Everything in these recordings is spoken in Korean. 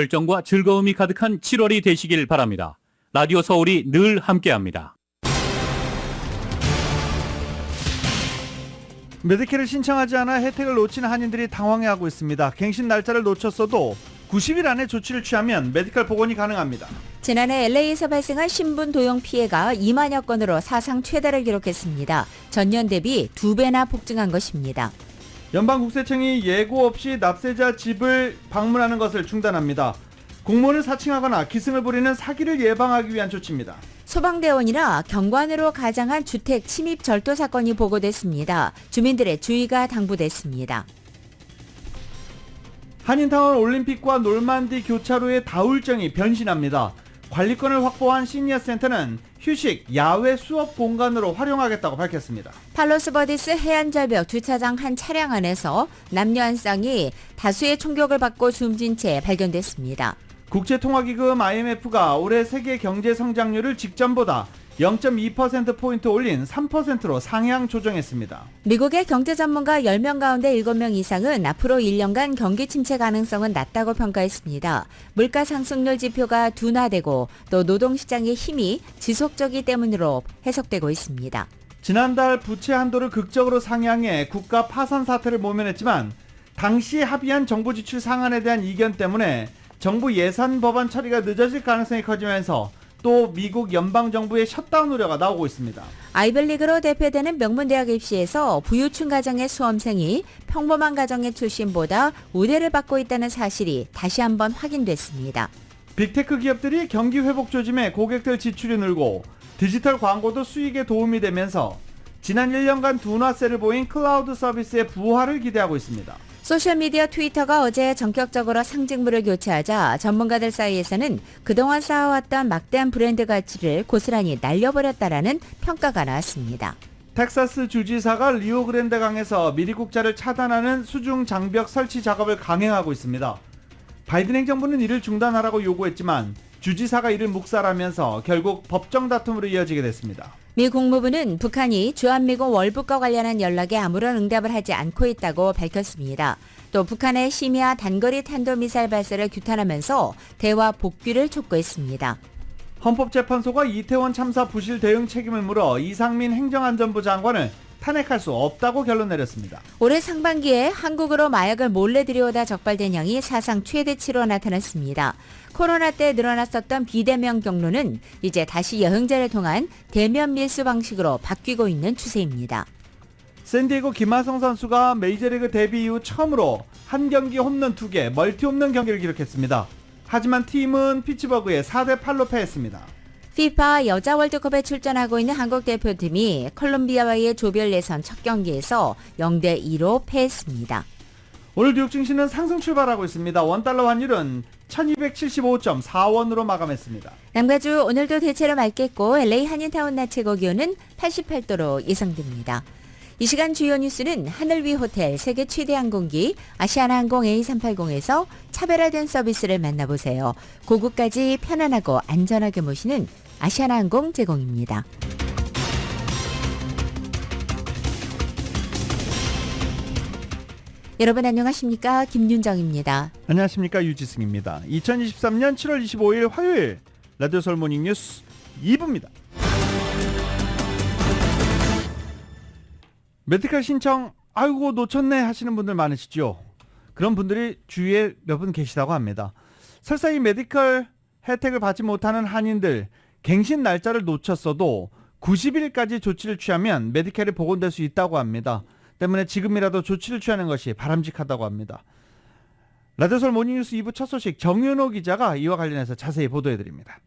열정과 즐거움이 가득한 7월이 되시길 바랍니다. 라디오 서울이 늘 함께합니다. 메디케이를 신청하지 않아 혜택을 놓친 한인들이 당황해하고 있습니다. 갱신 날짜를 놓쳤어도 90일 안에 조치를 취하면 메디컬 복원이 가능합니다. 지난해 LA에서 발생한 신분 도용 피해가 2만여 건으로 사상 최다를 기록했습니다. 전년 대비 2배나 폭증한 것입니다. 연방국세청이 예고 없이 납세자 집을 방문하는 것을 중단합니다. 공무원을 사칭하거나 기승을 부리는 사기를 예방하기 위한 조치입니다. 소방대원이나 경관으로 가장한 주택 침입 절도 사건이 보고됐습니다. 주민들의 주의가 당부됐습니다. 한인타운 올림픽과 놀만디 교차로의 다울정이 변신합니다. 관리권을 확보한 시니어센터는 휴식, 야외 수업 공간으로 활용하겠다고 밝혔습니다. 팔로스 버디스 해안절벽 주차장 한 차량 안에서 남녀 한 쌍이 다수의 총격을 받고 숨진 채 발견됐습니다. 국제통화기금 IMF가 올해 세계 경제 성장률을 직전보다 0.2%포인트 올린 3%로 상향 조정했습니다. 미국의 경제 전문가 10명 가운데 7명 이상은 앞으로 1년간 경기 침체 가능성은 낮다고 평가했습니다. 물가 상승률 지표가 둔화되고 또 노동시장의 힘이 지속적이기 때문으로 해석되고 있습니다. 지난달 부채 한도를 극적으로 상향해 국가 파산 사태를 모면했지만 당시 합의한 정부 지출 상한에 대한 이견 때문에 정부 예산 법안 처리가 늦어질 가능성이 커지면서 또 미국 연방정부의 셧다운 우려가 나오고 있습니다. 아이블리그로 대표되는 명문대학 입시에서 부유층 가정의 수험생이 평범한 가정의 출신보다 우대를 받고 있다는 사실이 다시 한번 확인됐습니다. 빅테크 기업들이 경기 회복 조짐에 고객들 지출이 늘고 디지털 광고도 수익에 도움이 되면서 지난 1년간 둔화세를 보인 클라우드 서비스의 부활을 기대하고 있습니다. 소셜미디어 트위터가 어제 전격적으로 상징물을 교체하자 전문가들 사이에서는 그동안 쌓아왔던 막대한 브랜드 가치를 고스란히 날려버렸다라는 평가가 나왔습니다. 텍사스 주지사가 리오그랜데 강에서 미리국자를 차단하는 수중 장벽 설치 작업을 강행하고 있습니다. 바이든 행정부는 이를 중단하라고 요구했지만 주지사가 이를 묵살하면서 결국 법정 다툼으로 이어지게 됐습니다. 미 국무부는 북한이 주한미군 월북과 관련한 연락에 아무런 응답을 하지 않고 있다고 밝혔습니다. 또 북한의 심야 단거리 탄도미사일 발사를 규탄하면서 대화 복귀를 촉구했습니다. 헌법재판소가 이태원 참사 부실 대응 책임을 물어 이상민 행정안전부 장관을 탄핵할 수 없다고 결론 내렸습니다. 올해 상반기에 한국으로 마약을 몰래 들여오다 적발된 양이 사상 최대치로 나타났습니다. 코로나 때 늘어났었던 비대면 경로는 이제 다시 여행자를 통한 대면 밀수 방식으로 바뀌고 있는 추세입니다. 샌디에고 김하성 선수가 메이저리그 데뷔 이후 처음으로 한 경기 홈런 2개, 멀티 홈런 경기를 기록했습니다. 하지만 팀은 피츠버그에 4대8로 패했습니다. FIFA 여자 월드컵에 출전하고 있는 한국 대표팀이 콜롬비아와의 조별 예선 첫 경기에서 0대2로 패했습니다. 오늘 뉴욕 증시는 상승 출발하고 있습니다. 원달러 환율은 1275.4원으로 마감했습니다. 남가주 오늘도 대체로 맑겠고 LA 한인타운 낮 최고 기온은 88도로 예상됩니다. 이 시간 주요 뉴스는 하늘 위 호텔 세계 최대 항공기 아시아나항공 A380에서 차별화된 서비스를 만나보세요. 고국까지 편안하고 안전하게 모시는 아시아나항공 제공입니다. 여러분 안녕하십니까? 김윤정입니다. 안녕하십니까? 유지승입니다. 2023년 7월 25일 화요일 라디오 서울 모닝 뉴스 2부입니다. 메디컬 신청 아이고 놓쳤네 하시는 분들 많으시죠. 그런 분들이 주위에 몇 분 계시다고 합니다. 설사 이 메디컬 혜택을 받지 못하는 한인들 갱신 날짜를 놓쳤어도 90일까지 조치를 취하면 메디컬이 복원될 수 있다고 합니다. 때문에 지금이라도 조치를 취하는 것이 바람직하다고 합니다. 라디오 서울 모닝뉴스 2부 첫 소식 정윤호 기자가 이와 관련해서 자세히 보도해드립니다.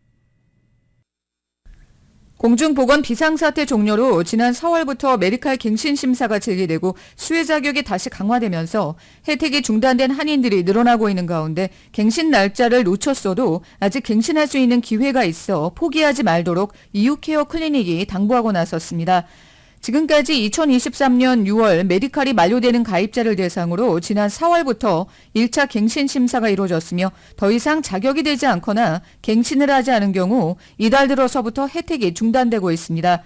공중보건 비상사태 종료로 지난 4월부터 메디칼 갱신 심사가 재개되고 수혜 자격이 다시 강화되면서 혜택이 중단된 한인들이 늘어나고 있는 가운데 갱신 날짜를 놓쳤어도 아직 갱신할 수 있는 기회가 있어 포기하지 말도록 이유케어 클리닉이 당부하고 나섰습니다. 지금까지 2023년 6월 메디칼이 만료되는 가입자를 대상으로 지난 4월부터 1차 갱신 심사가 이루어졌으며 더 이상 자격이 되지 않거나 갱신을 하지 않은 경우 이달 들어서부터 혜택이 중단되고 있습니다.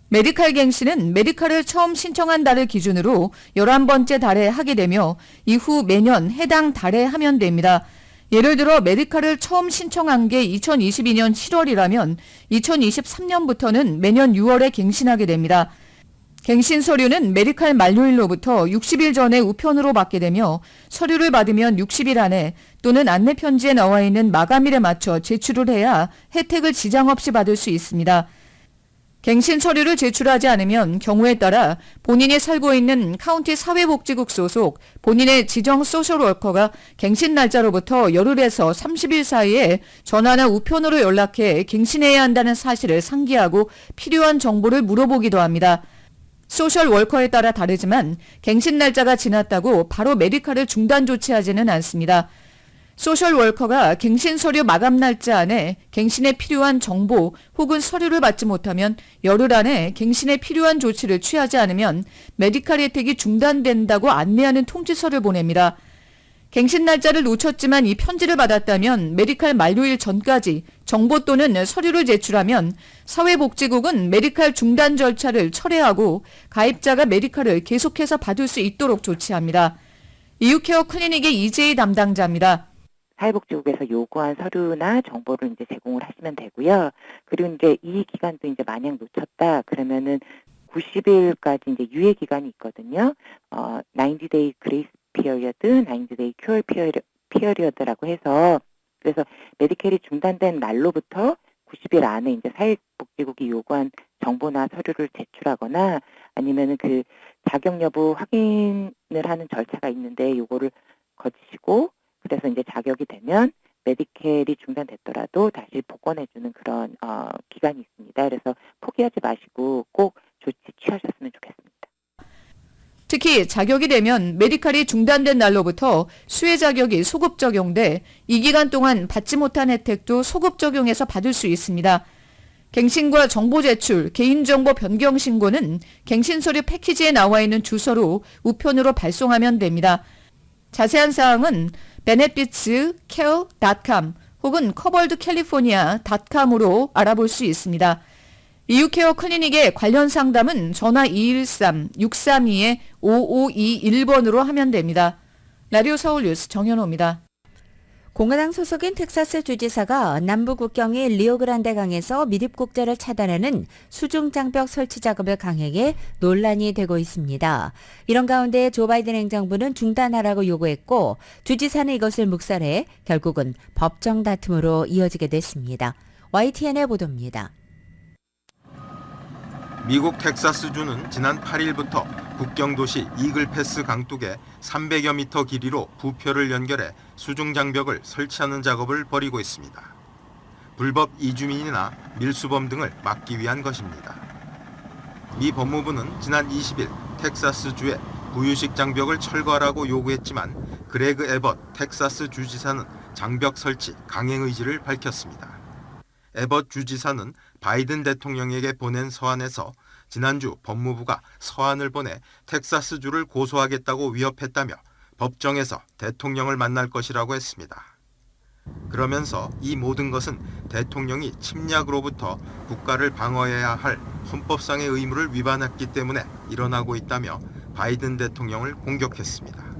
메디칼 갱신은 메디칼을 처음 신청한 달을 기준으로 11번째 달에 하게 되며 이후 매년 해당 달에 하면 됩니다. 예를 들어 메디카를 처음 신청한 게 2022년 7월이라면 2023년부터는 매년 6월에 갱신하게 됩니다. 갱신 서류는 메디칼 만료일로부터 60일 전에 우편으로 받게 되며 서류를 받으면 60일 안에 또는 안내 편지에 나와 있는 마감일에 맞춰 제출을 해야 혜택을 지장 없이 받을 수 있습니다. 갱신 서류를 제출하지 않으면 경우에 따라 본인이 살고 있는 카운티 사회복지국 소속 본인의 지정 소셜워커가 갱신 날짜로부터 열흘에서 30일 사이에 전화나 우편으로 연락해 갱신해야 한다는 사실을 상기하고 필요한 정보를 물어보기도 합니다. 소셜워커에 따라 다르지만 갱신 날짜가 지났다고 바로 메디칼을 중단 조치하지는 않습니다. 소셜워커가 갱신 서류 마감 날짜 안에 갱신에 필요한 정보 혹은 서류를 받지 못하면 열흘 안에 갱신에 필요한 조치를 취하지 않으면 메디칼 혜택이 중단된다고 안내하는 통지서를 보냅니다. 갱신 날짜를 놓쳤지만 이 편지를 받았다면 메디칼 만료일 전까지 정보 또는 서류를 제출하면 사회복지국은 메디칼 중단 절차를 철회하고 가입자가 메디칼을 계속해서 받을 수 있도록 조치합니다. 이유케어 클리닉의 EJ 담당자입니다. 사회복지국에서 요구한 서류나 정보를 이제 제공을 하시면 되고요. 그리고 이제 이 기간도 이제 만약 놓쳤다 그러면은 90일까지 이제 유예 기간이 있거든요. 90day grace period, 90day cure period라고 해서 그래서 메디케일이 중단된 날로부터 90일 안에 이제 사회복지국이 요구한 정보나 서류를 제출하거나 아니면은 그 자격 여부 확인을 하는 절차가 있는데 요거를 거치시고 그래서 이제 자격이 되면 메디케일이 중단됐더라도 다시 복원해주는 그런 기간이 있습니다. 그래서 포기하지 마시고 꼭 조치 취하셨으면 좋겠습니다. 특히 자격이 되면 메디칼이 중단된 날로부터 수혜 자격이 소급 적용돼 이 기간 동안 받지 못한 혜택도 소급 적용해서 받을 수 있습니다. 갱신과 정보 제출, 개인정보 변경 신고는 갱신 서류 패키지에 나와 있는 주소로 우편으로 발송하면 됩니다. 자세한 사항은 benefitscare.com 혹은 coveredcalifornia.com으로 알아볼 수 있습니다. 이유케어 클리닉의 관련 상담은 전화 213-632-5521번으로 하면 됩니다. 라디오 서울 뉴스 정현호입니다. 공화당 소속인 텍사스 주지사가 남부 국경의 리오그란데 강에서 미립국자를 차단하는 수중장벽 설치 작업을 강행해 논란이 되고 있습니다. 이런 가운데 조 바이든 행정부는 중단하라고 요구했고 주지사는 이것을 묵살해 결국은 법정 다툼으로 이어지게 됐습니다. YTN의 보도입니다. 미국 텍사스주는 지난 8일부터 국경도시 이글패스 강둑에 300여 미터 길이로 부표를 연결해 수중장벽을 설치하는 작업을 벌이고 있습니다. 불법 이주민이나 밀수범 등을 막기 위한 것입니다. 미 법무부는 지난 20일 텍사스주에 부유식 장벽을 철거하라고 요구했지만 그레그 에벗 텍사스 주지사는 장벽 설치 강행 의지를 밝혔습니다. 에벗 주지사는 바이든 대통령에게 보낸 서한에서 지난주 법무부가 서한을 보내 텍사스주를 고소하겠다고 위협했다며 법정에서 대통령을 만날 것이라고 했습니다. 그러면서 이 모든 것은 대통령이 침략으로부터 국가를 방어해야 할 헌법상의 의무를 위반했기 때문에 일어나고 있다며 바이든 대통령을 공격했습니다.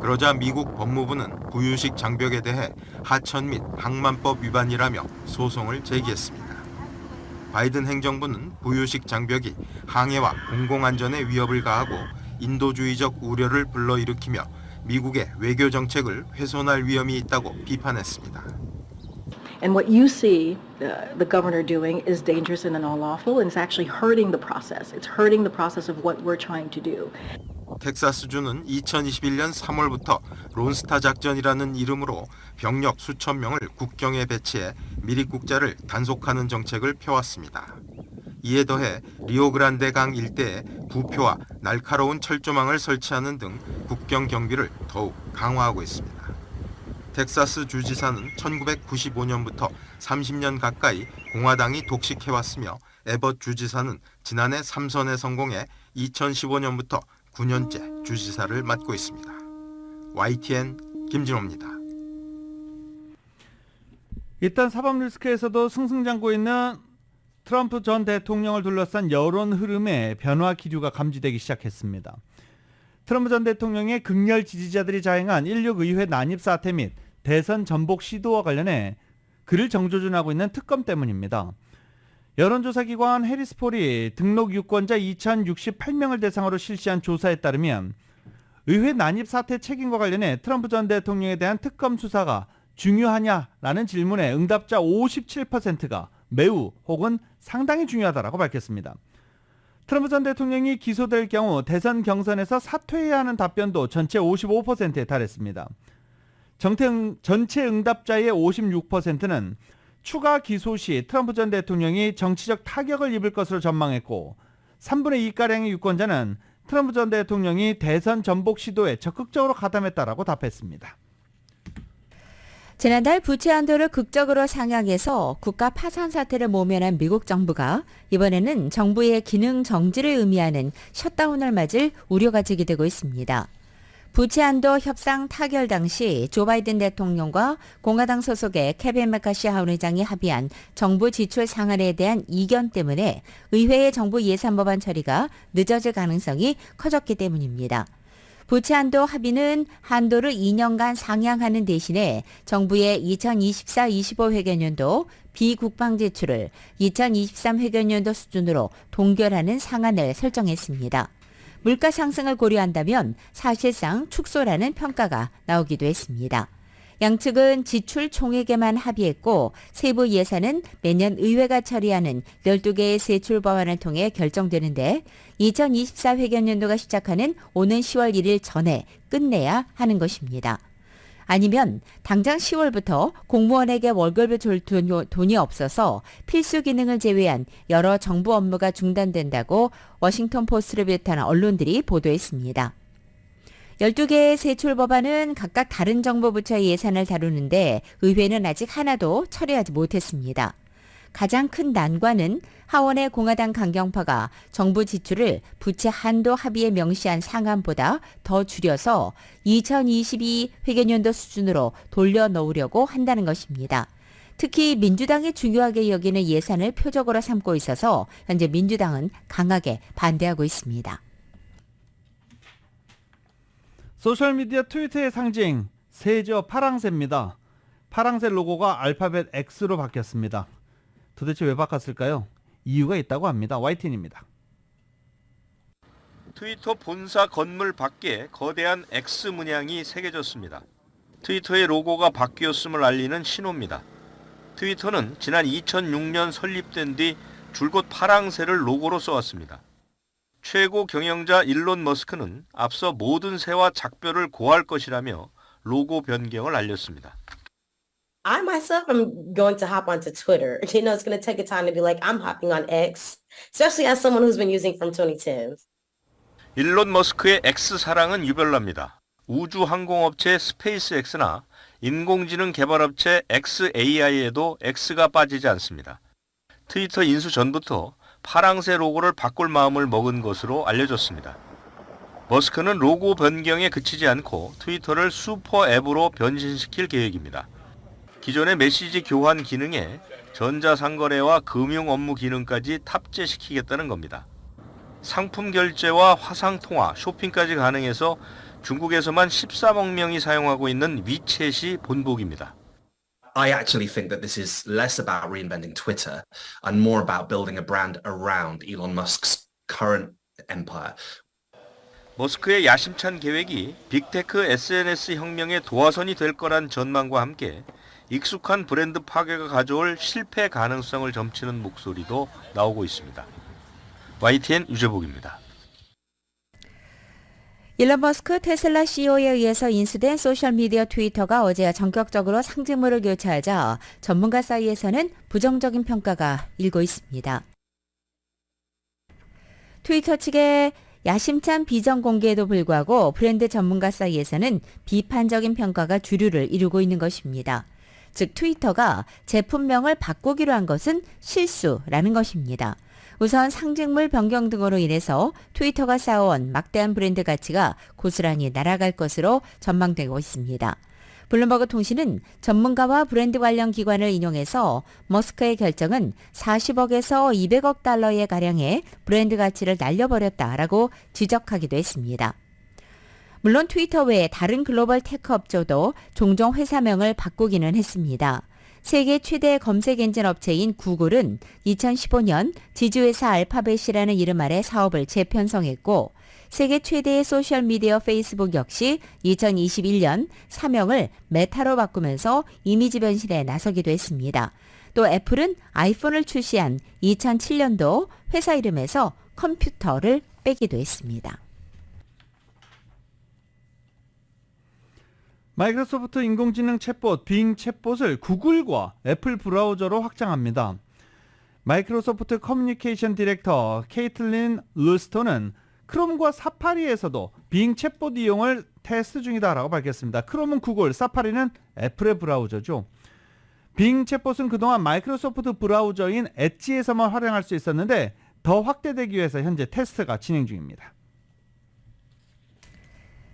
그러자 미국 법무부는 부유식 장벽에 대해 하천 및 항만법 위반이라며 소송을 제기했습니다. 바이든 행정부는 부유식 장벽이 항해와 공공안전에 위협을 가하고 인도주의적 우려를 불러일으키며 미국의 외교 정책을 훼손할 위험이 있다고 비판했습니다. And what you see the governor doing is dangerous and unlawful, and it's actually hurting the process. It's hurting the process of what we're trying to do. 텍사스주는 2021년 3월부터 론스타 작전이라는 이름으로 병력 수천 명을 국경에 배치해 미립국자를 단속하는 정책을 펴왔습니다. 이에 더해 리오그란데 강 일대에 부표와 날카로운 철조망을 설치하는 등 국경 경비를 더욱 강화하고 있습니다. 텍사스 주지사는 1995년부터 30년 가까이 공화당이 독식해왔으며 에벗 주지사는 지난해 3선에 성공해 2015년부터 9년째 주지사를 맡고 있습니다. YTN 김진호입니다. 일단 사법 리스크에서도 승승장구 있는 트럼프 전 대통령을 둘러싼 여론 흐름에 변화 기류가 감지되기 시작했습니다. 트럼프 전 대통령의 극렬 지지자들이 자행한 16의회 난입 사태 및 대선 전복 시도와 관련해 그를 정조준하고 있는 특검 때문입니다. 여론조사기관 해리스폴이 등록 유권자 2068명을 대상으로 실시한 조사에 따르면 의회 난입 사태 책임과 관련해 트럼프 전 대통령에 대한 특검 수사가 중요하냐라는 질문에 응답자 57%가 매우 혹은 상당히 중요하다라고 밝혔습니다. 트럼프 전 대통령이 기소될 경우 대선 경선에서 사퇴해야 하는 답변도 전체 55%에 달했습니다. 전체 응답자의 56%는 추가 기소 시 트럼프 전 대통령이 정치적 타격을 입을 것으로 전망했고 3분의 2가량의 유권자는 트럼프 전 대통령이 대선 전복 시도에 적극적으로 가담했다라고 답했습니다. 지난달 부채 한도를 극적으로 상향해서 국가 파산 사태를 모면한 미국 정부가 이번에는 정부의 기능 정지를 의미하는 셧다운을 맞을 우려가 제기되고 있습니다. 부채 한도 협상 타결 당시 조 바이든 대통령과 공화당 소속의 케빈 메카시 하원의장이 합의한 정부 지출 상한에 대한 이견 때문에 의회의 정부 예산 법안 처리가 늦어질 가능성이 커졌기 때문입니다. 부채 한도 합의는 한도를 2년간 상향하는 대신에 정부의 2024-25 회계년도 비국방 지출을 2023 회계년도 수준으로 동결하는 상한을 설정했습니다. 물가 상승을 고려한다면 사실상 축소라는 평가가 나오기도 했습니다. 양측은 지출 총액에만 합의했고 세부 예산은 매년 의회가 처리하는 12개의 세출 법안을 통해 결정되는데 2024 회계연도가 시작하는 오는 10월 1일 전에 끝내야 하는 것입니다. 아니면 당장 10월부터 공무원에게 월급을 줄 돈이 없어서 필수 기능을 제외한 여러 정부 업무가 중단된다고 워싱턴 포스트를 비롯한 언론들이 보도했습니다. 12개의 세출 법안은 각각 다른 정부 부처의 예산을 다루는데 의회는 아직 하나도 처리하지 못했습니다. 가장 큰 난관은 하원의 공화당 강경파가 정부 지출을 부채 한도 합의에 명시한 상한보다 더 줄여서 2022 회계연도 수준으로 돌려놓으려고 한다는 것입니다. 특히 민주당이 중요하게 여기는 예산을 표적으로 삼고 있어서 현재 민주당은 강하게 반대하고 있습니다. 소셜미디어 트위터의 상징 새죠 파랑새입니다. 파랑새 로고가 알파벳 X로 바뀌었습니다. 도대체 왜 바꿨을까요? 이유가 있다고 합니다. YTN입니다. 트위터 본사 건물 밖에 거대한 X 문양이 새겨졌습니다. 트위터의 로고가 바뀌었음을 알리는 신호입니다. 트위터는 지난 2006년 설립된 뒤 줄곧 파랑새를 로고로 써왔습니다. 최고 경영자 일론 머스크는 앞서 모든 새와 작별을 고할 것이라며 로고 변경을 알렸습니다. I myself am going to hop onto Twitter. You know, it's going to take a time to be like, I'm hopping on X, especially as someone who's been using from 2010s. 일론 머스크의 X 사랑은 유별납니다. 우주항공업체 스페이스X나 인공지능 개발업체 xAI에도 X가 빠지지 않습니다. 트위터 인수 전부터 파랑새 로고를 바꿀 마음을 먹은 것으로 알려졌습니다. 머스크는 로고 변경에 그치지 않고 트위터를 슈퍼 앱으로 변신시킬 계획입니다. 기존의 메시지 교환 기능에 전자상거래와 금융 업무 기능까지 탑재시키겠다는 겁니다. 상품 결제와 화상통화, 쇼핑까지 가능해서 중국에서만 13억 명이 사용하고 있는 위챗이 본보기입니다. I actually think that this is less about reinventing Twitter and more about building a brand around Elon Musk's current empire. 머스크의 야심찬 계획이 빅테크 SNS 혁명의 도화선이 될 거란 전망과 함께 익숙한 브랜드 파괴가 가져올 실패 가능성을 점치는 목소리도 나오고 있습니다. YTN 유재복입니다. 일론 머스크 테슬라 CEO에 의해서 인수된 소셜미디어 트위터가 어제 전격적으로 상징물을 교체하자 전문가 사이에서는 부정적인 평가가 일고 있습니다. 트위터 측의 야심찬 비전 공개에도 불구하고 브랜드 전문가 사이에서는 비판적인 평가가 주류를 이루고 있는 것입니다. 즉 트위터가 제품명을 바꾸기로 한 것은 실수라는 것입니다. 우선 상징물 변경 등으로 인해서 트위터가 쌓아온 막대한 브랜드 가치가 고스란히 날아갈 것으로 전망되고 있습니다. 블룸버그 통신은 전문가와 브랜드 관련 기관을 인용해서 머스크의 결정은 40억에서 200억 달러의 가량의 브랜드 가치를 날려버렸다라고 지적하기도 했습니다. 물론 트위터 외에 다른 글로벌 테크 업체도 종종 회사명을 바꾸기는 했습니다. 세계 최대 검색 엔진 업체인 구글은 2015년 지주회사 알파벳이라는 이름 아래 사업을 재편성했고, 세계 최대의 소셜미디어 페이스북 역시 2021년 사명을 메타로 바꾸면서 이미지 변신에 나서기도 했습니다. 또 애플은 아이폰을 출시한 2007년도 회사 이름에서 컴퓨터를 빼기도 했습니다. 마이크로소프트 인공지능 챗봇 빙 챗봇을 구글과 애플 브라우저로 확장합니다. 마이크로소프트 커뮤니케이션 디렉터 케이틀린 루스토는 크롬과 사파리에서도 빙 챗봇 이용을 테스트 중이다라고 밝혔습니다. 크롬은 구글, 사파리는 애플의 브라우저죠. 빙 챗봇은 그동안 마이크로소프트 브라우저인 엣지에서만 활용할 수 있었는데 더 확대되기 위해서 현재 테스트가 진행 중입니다.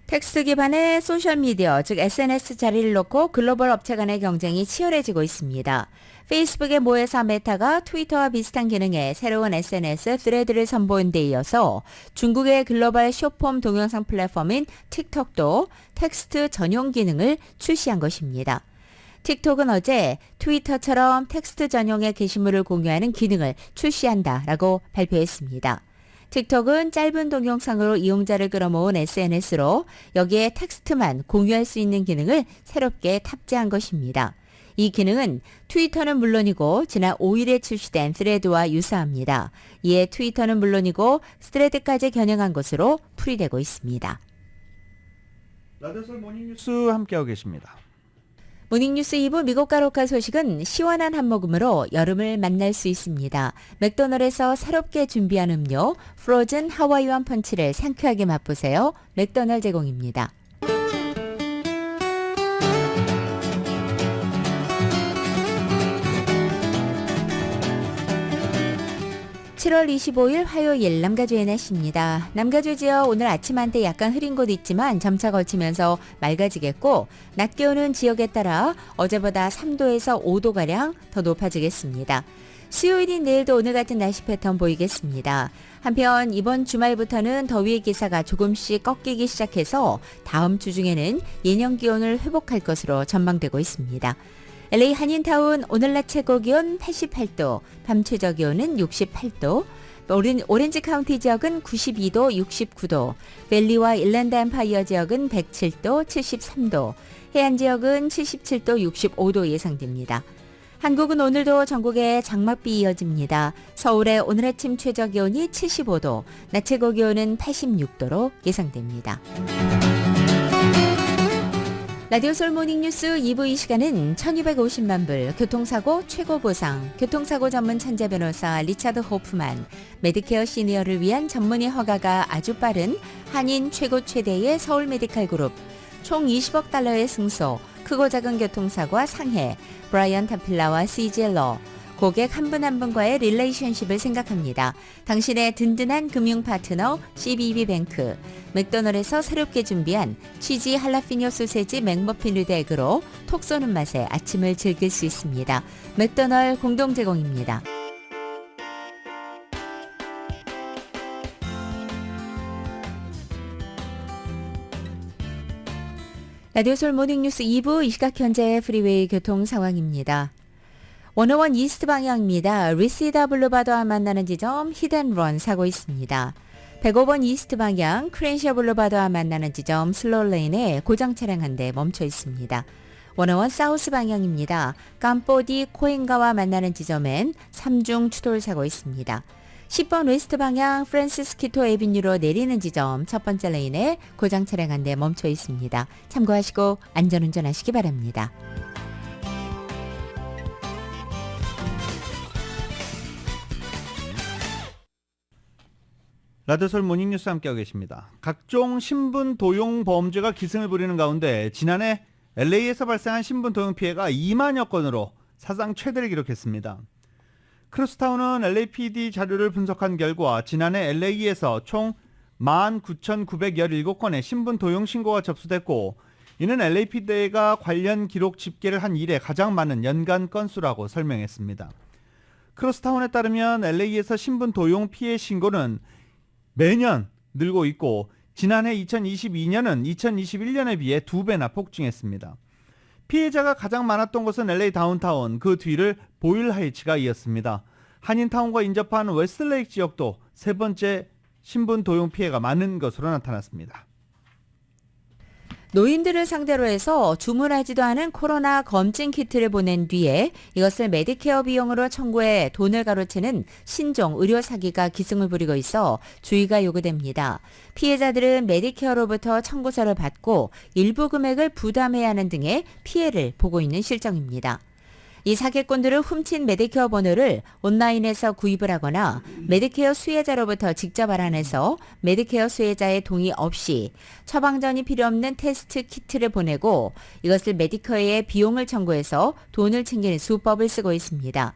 텍스트 기반의 소셜미디어, 즉 SNS 자리를 놓고 글로벌 업체 간의 경쟁이 치열해지고 있습니다. 페이스북의 모회사 메타가 트위터와 비슷한 기능의 새로운 SNS 스레드를 선보인 데 이어서 중국의 글로벌 숏폼 동영상 플랫폼인 틱톡도 텍스트 전용 기능을 출시한 것입니다. 틱톡은 어제 트위터처럼 텍스트 전용의 게시물을 공유하는 기능을 출시한다라고 발표했습니다. 틱톡은 짧은 동영상으로 이용자를 끌어모은 SNS로 여기에 텍스트만 공유할 수 있는 기능을 새롭게 탑재한 것입니다. 이 기능은 트위터는 물론이고 지난 5일에 출시된 스레드와 유사합니다. 이에 트위터는 물론이고 스레드까지 겨냥한 것으로 풀이되고 있습니다. 라디오솔 모닝뉴스 함께하고 계십니다. 모닝뉴스 2부 미국과 로컬 소식은 시원한 한 모금으로 여름을 만날 수 있습니다. 맥도널드에서 새롭게 준비한 음료 프로즌 하와이안 펀치를 상쾌하게 맛보세요. 맥도널드 제공입니다. 7월 25일 화요일 남가주의 날씨입니다. 남가주 지역 오늘 아침 한때 약간 흐린 곳 있지만 점차 걸치면서 맑아지겠고 낮 기온은 지역에 따라 어제보다 3도에서 5도가량 더 높아지겠습니다. 수요일인 내일도 오늘 같은 날씨 패턴 보이겠습니다. 한편 이번 주말부터는 더위의 기사가 조금씩 꺾이기 시작해서 다음 주 중에는 예년 기온을 회복할 것으로 전망되고 있습니다. LA 한인타운 오늘 낮 최고 기온 88도, 밤 최저 기온은 68도, 오렌지 카운티 지역은 92도, 69도, 밸리와 일랜드 엠파이어 지역은 107도, 73도, 해안 지역은 77도, 65도 예상됩니다. 한국은 오늘도 전국에 장맛비 이어집니다. 서울의 오늘 아침 최저 기온이 75도, 낮 최고 기온은 86도로 예상됩니다. 라디오 솔 모닝뉴스 2부 이 시간은 1250만 불, 교통사고 최고 보상, 교통사고 전문 천재 변호사 리차드 호프만, 메디케어 시니어를 위한 전문의 허가가 아주 빠른 한인 최고 최대의 서울 메디칼 그룹, 총 20억 달러의 승소, 크고 작은 교통사고와 상해, 브라이언 타필라와 CGL러, 고객 한 분 한 분과의 릴레이션십을 생각합니다. 당신의 든든한 금융 파트너 CBB뱅크, 맥도널드에서 새롭게 준비한 치즈 할라피뇨 소세지 맥머핀 덱으로 톡 쏘는 맛에 아침을 즐길 수 있습니다. 맥도널드 공동 제공입니다. 라디오 솔 모닝뉴스 2부 이 시각 현재 프리웨이 교통 상황입니다. 101 이스트 방향입니다. 리시다 블루바드와 만나는 지점 히든런 사고 있습니다. 105번 이스트 방향 크렌시어 블루바드와 만나는 지점 슬로레인에 고장 차량 한 대 멈춰 있습니다. 101 사우스 방향입니다. 깜포디 코엔가와 만나는 지점엔 3중 추돌 사고 있습니다. 10번 웨스트 방향 프란시스키토 에비뉴로 내리는 지점 첫 번째 레인에 고장 차량 한 대 멈춰 있습니다. 참고하시고 안전운전하시기 바랍니다. 라디오솔 모닝뉴스 함께하고 계십니다. 각종 신분 도용 범죄가 기승을 부리는 가운데 지난해 LA에서 발생한 신분 도용 피해가 2만여 건으로 사상 최대를 기록했습니다. 크로스타운은 LAPD 자료를 분석한 결과 지난해 LA에서 총 19,917건의 신분 도용 신고가 접수됐고 이는 LAPD가 관련 기록 집계를 한 이래 가장 많은 연간 건수라고 설명했습니다. 크로스타운에 따르면 LA에서 신분 도용 피해 신고는 매년 늘고 있고 지난해 2022년은 2021년에 비해 2배나 폭증했습니다. 피해자가 가장 많았던 곳은 LA 다운타운, 그 뒤를 보일 하이츠가 이었습니다. 한인타운과 인접한 웨스트레이크 지역도 세 번째 신분 도용 피해가 많은 것으로 나타났습니다. 노인들을 상대로 해서 주문하지도 않은 코로나 검진 키트를 보낸 뒤에 이것을 메디케어 비용으로 청구해 돈을 가로채는 신종 의료 사기가 기승을 부리고 있어 주의가 요구됩니다. 피해자들은 메디케어로부터 청구서를 받고 일부 금액을 부담해야 하는 등의 피해를 보고 있는 실정입니다. 이 사기꾼들은 훔친 메디케어 번호를 온라인에서 구입을 하거나 메디케어 수혜자로부터 직접 알아내서 메디케어 수혜자의 동의 없이 처방전이 필요 없는 테스트 키트를 보내고 이것을 메디케어에 비용을 청구해서 돈을 챙기는 수법을 쓰고 있습니다.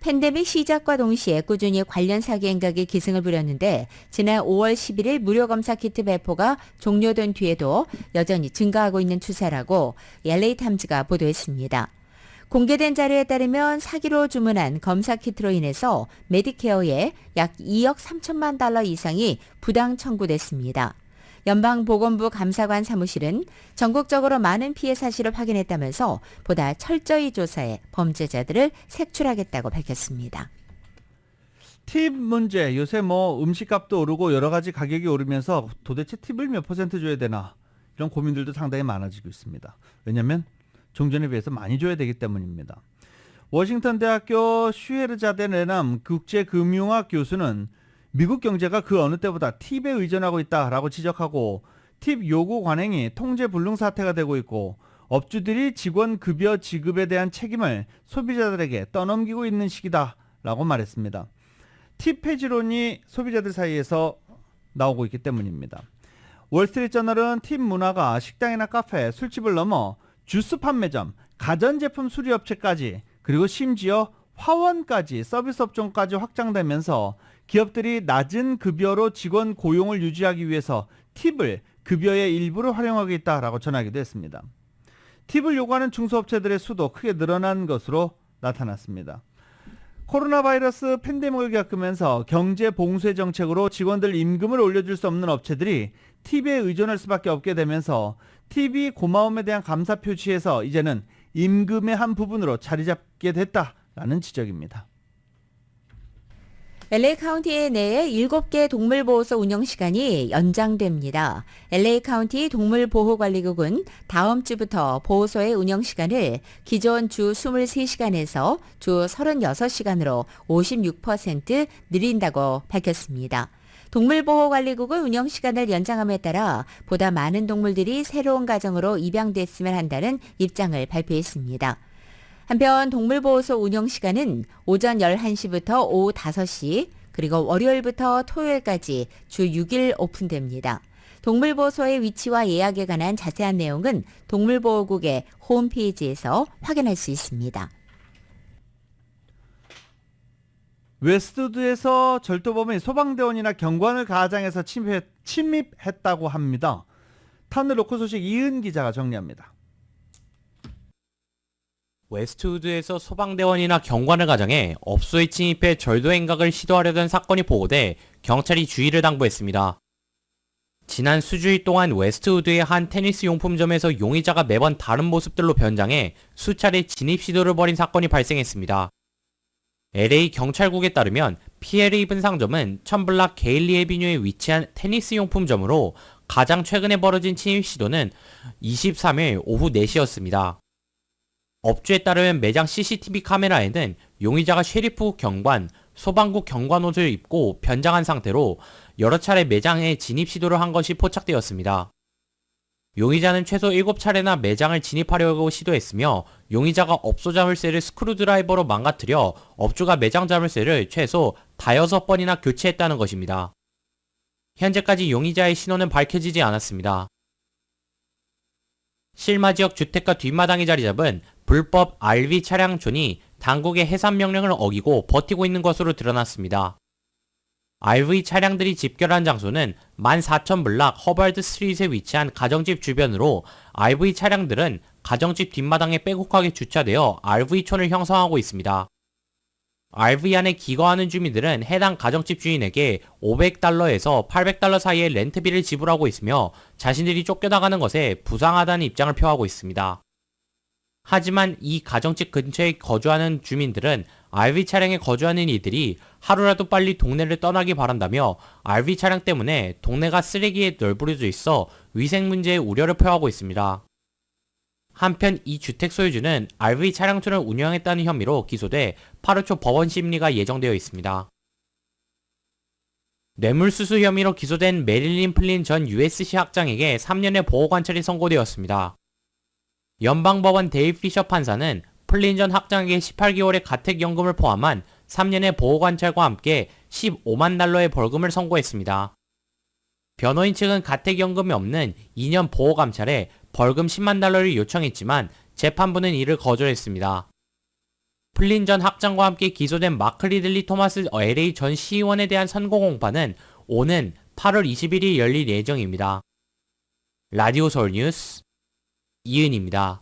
팬데믹 시작과 동시에 꾸준히 관련 사기 행각이 기승을 부렸는데 지난 5월 11일 무료 검사 키트 배포가 종료된 뒤에도 여전히 증가하고 있는 추세라고 LA 타임즈가 보도했습니다. 공개된 자료에 따르면 사기로 주문한 검사 키트로 인해서 메디케어에 약 2억 3천만 달러 이상이 부당 청구됐습니다. 연방보건부 감사관 사무실은 전국적으로 많은 피해 사실을 확인했다면서 보다 철저히 조사해 범죄자들을 색출하겠다고 밝혔습니다. 팁 문제, 요새 음식값도 오르고 여러 가지 가격이 오르면서 도대체 팁을 몇 % 줘야 되나 이런 고민들도 상당히 많아지고 있습니다. 왜냐하면 종전에 비해서 많이 줘야 되기 때문입니다. 워싱턴 대학교 슈헤르자데 레남 국제금융학 교수는 미국 경제가 그 어느 때보다 팁에 의존하고 있다라고 지적하고 팁 요구 관행이 통제 불능 사태가 되고 있고 업주들이 직원 급여 지급에 대한 책임을 소비자들에게 떠넘기고 있는 시기다라고 말했습니다. 팁 폐지론이 소비자들 사이에서 나오고 있기 때문입니다. 월스트리트저널은 팁 문화가 식당이나 카페, 술집을 넘어 주스 판매점, 가전제품 수리업체까지 그리고 심지어 화원까지 서비스 업종까지 확장되면서 기업들이 낮은 급여로 직원 고용을 유지하기 위해서 팁을 급여의 일부로 활용하고 있다라고 전하기도 했습니다. 팁을 요구하는 중소업체들의 수도 크게 늘어난 것으로 나타났습니다. 코로나 바이러스 팬데믹을 겪으면서 경제 봉쇄 정책으로 직원들 임금을 올려줄 수 없는 업체들이 팁에 의존할 수밖에 없게 되면서 팁이 고마움에 대한 감사 표시에서 이제는 임금의 한 부분으로 자리 잡게 됐다라는 지적입니다. LA 카운티 내에 7개 동물보호소 운영 시간이 연장됩니다. LA 카운티 동물보호관리국은 다음 주부터 보호소의 운영 시간을 기존 주 23시간에서 주 36시간으로 56% 늘린다고 밝혔습니다. 동물보호관리국은 운영시간을 연장함에 따라 보다 많은 동물들이 새로운 가정으로 입양됐으면 한다는 입장을 발표했습니다. 한편 동물보호소 운영시간은 오전 11시부터 오후 5시 그리고 월요일부터 토요일까지 주 6일 오픈됩니다. 동물보호소의 위치와 예약에 관한 자세한 내용은 동물보호국의 홈페이지에서 확인할 수 있습니다. 웨스트우드에서 절도범이 소방대원이나 경관을 가장해서 침입했다고 합니다. 타운드 로컬 소식 이은 기자가 정리합니다. 웨스트우드에서 소방대원이나 경관을 가장해 업소에 침입해 절도 행각을 시도하려던 사건이 보고돼 경찰이 주의를 당부했습니다. 지난 수주일 동안 웨스트우드의 한 테니스 용품점에서 용의자가 매번 다른 모습들로 변장해 수차례 진입 시도를 벌인 사건이 발생했습니다. LA 경찰국에 따르면 피해를 입은 상점은 첨블락 게일리 에비뉴에 위치한 테니스 용품점으로 가장 최근에 벌어진 침입 시도는 23일 오후 4시였습니다. 업주에 따르면 매장 CCTV 카메라에는 용의자가 셰리프 경관, 소방국 경관 옷을 입고 변장한 상태로 여러 차례 매장에 진입 시도를 한 것이 포착되었습니다. 용의자는 최소 7차례나 매장을 진입하려고 시도했으며 용의자가 업소 자물쇠를 스크루드라이버로 망가뜨려 업주가 매장 자물쇠를 최소 5번이나 교체했다는 것입니다. 현재까지 용의자의 신원은 밝혀지지 않았습니다. 실마 지역 주택가 뒷마당에 자리 잡은 불법 RV 차량촌이 당국의 해산 명령을 어기고 버티고 있는 것으로 드러났습니다. RV 차량들이 집결한 장소는 14,000블락 허벌드 스트리트에 위치한 가정집 주변으로 RV 차량들은 가정집 뒷마당에 빼곡하게 주차되어 RV촌을 형성하고 있습니다. RV 안에 기거하는 주민들은 해당 가정집 주인에게 $500에서 $800 사이의 렌트비를 지불하고 있으며 자신들이 쫓겨나가는 것에 부당하다는 입장을 표하고 있습니다. 하지만 이 가정집 근처에 거주하는 주민들은 RV 차량에 거주하는 이들이 하루라도 빨리 동네를 떠나기 바란다며 RV 차량 때문에 동네가 쓰레기에 널브러져 있어 위생 문제에 우려를 표하고 있습니다. 한편 이 주택 소유주는 RV 차량촌을 운영했다는 혐의로 기소돼 8월 초 법원 심리가 예정되어 있습니다. 뇌물수수 혐의로 기소된 메릴린 플린 전 USC 학장에게 3년의 보호관찰이 선고되었습니다. 연방법원 데이브 피셔 판사는 플린 전 학장에게 18개월의 가택연금을 포함한 3년의 보호관찰과 함께 $150,000의 벌금을 선고했습니다. 변호인 측은 가택연금이 없는 2년 보호감찰에 벌금 $100,000를 요청했지만 재판부는 이를 거절했습니다. 플린 전 학장과 함께 기소된 마크 리들리 토마스 LA 전 시의원에 대한 선고 공판은 오는 8월 21일 열릴 예정입니다. 라디오 서울 뉴스 이은입니다.